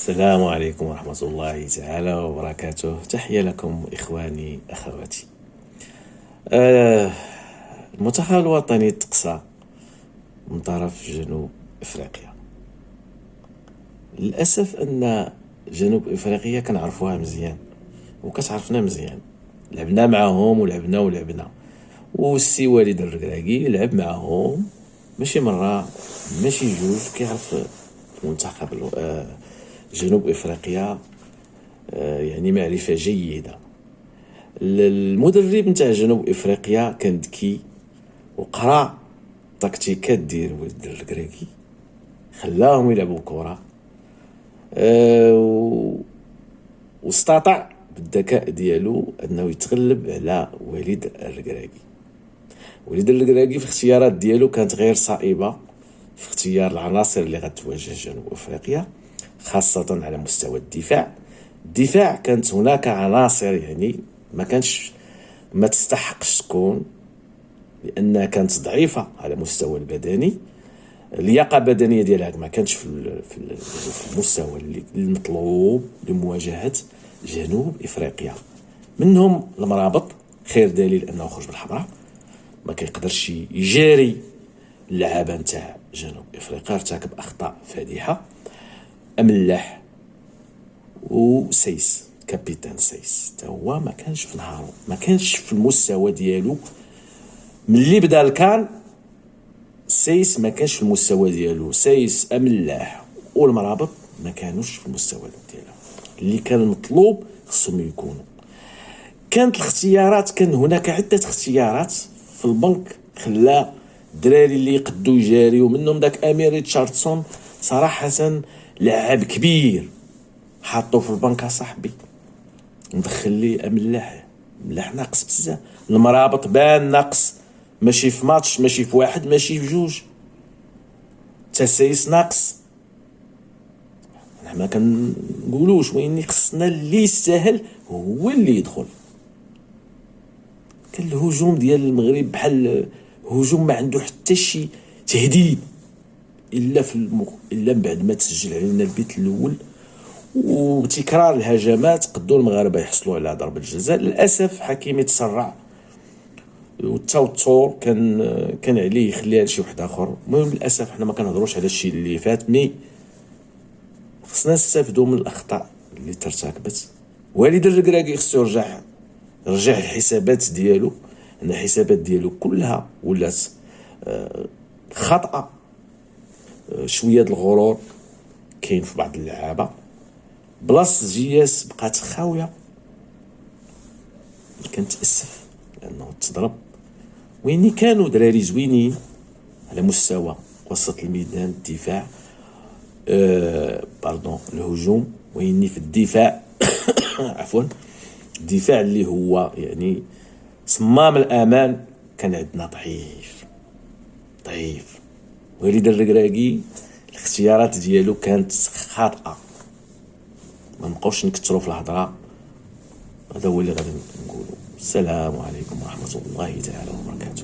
السلام عليكم ورحمة الله تعالى وبركاته. تحية لكم إخواني أخواتي. المنتخب الوطني تقصى من طرف جنوب إفريقيا. للأسف أن جنوب إفريقيا كنعرفوها مزيان وكتعرفنا مزيان، لعبنا معاهم ولعبنا والسي والد الركراكي لعب معاهم ماشي مرة ماشي جوج، كيعرف منتخب جنوب إفريقيا يعني معرفة جيدة. المدرب نتاع جنوب إفريقيا كان ذكي وقرا التكتيكات ديال ولد الركراكي، خلاهم يلعبوا كرة واستطاع بالذكاء ديالو انه يتغلب على وليد الركراكي. وليد الركراكي في الاختيارات ديالو كانت غير صائبة في اختيار العناصر اللي غتواجه جنوب افريقيا، خاصة على مستوى الدفاع كانت هناك عناصر يعني ما تستحقش تكون، لانها كانت ضعيفة على مستوى البدني. اللياقة البدنية ديالها ما كانتش في المستوى المطلوب لمواجهة جنوب افريقيا. منهم المرابط، خير دليل انه خرج بالحمراء، ما كيقدرش يجاري اللعابه نتاع جنوب افريقيا، ارتكب اخطاء فادحه. املاح وسيس، كابيتان سيس تا هو ما كانش في نهارو، ما كانش في المستوى ديالو. ملي بدا الكان سيس ما كانش في المستوى ديالو، سيس املاح والمرابط ما كانوش في المستوى ديالهم اللي كان مطلوب خصهم يكونوا. كانت الاختيارات، كان هناك عده اختيارات في البنك خلا الدراري اللي يقدوا يجاريو، منهم داك امير ريتشاردسون صراحه لاعب كبير، حاطو في البنك اصاحبي ندخل ليه ملاح ناقص بزاف. المرابط بان ناقص، ماشي في ماتش، ماشي في واحد، ماشي في جوج. تسيس ناقص. ما كنقولوش، وين خصنا اللي يستاهل هو اللي يدخل. كان الهجوم ديال المغرب بحال هجوم ما عنده حتى شي تهديد، الا الا بعد ما تسجل علينا البيت الاول وتكرار الهجمات قدوا المغاربه يحصلوا على ضربه الجزاء. للاسف حكيمي تسرع والتوتر كان عليه يخليها لشي واحد اخر. المهم للاسف حنا ما كنهضروش على الشيء اللي فات، مي خصنا نستافدوا من الاخطاء اللي ترتكبت. والد الركراكي خصو يرجع الحسابات ديالو، ان الحسابات ديالو كلها ولات خطأ. شويه الغرور كاين في بعض اللعابه، بلاص جياس بقات خاويه. كنتاسف لانه تضرب، وين كانوا دراري زوينين على مستوى وسط الميدان، الدفاع الهجوم، ويني في الدفاع عفوا الدفاع اللي هو يعني صمام الامان كان عندنا ضعيف. وليد الركراكي الاختيارات ديالو كانت خاطئه، ما نبقاوش نكثروا في الهضره. هذا هو اللي غادي نقولوا. السلام عليكم ورحمه الله تعالى وبركاته.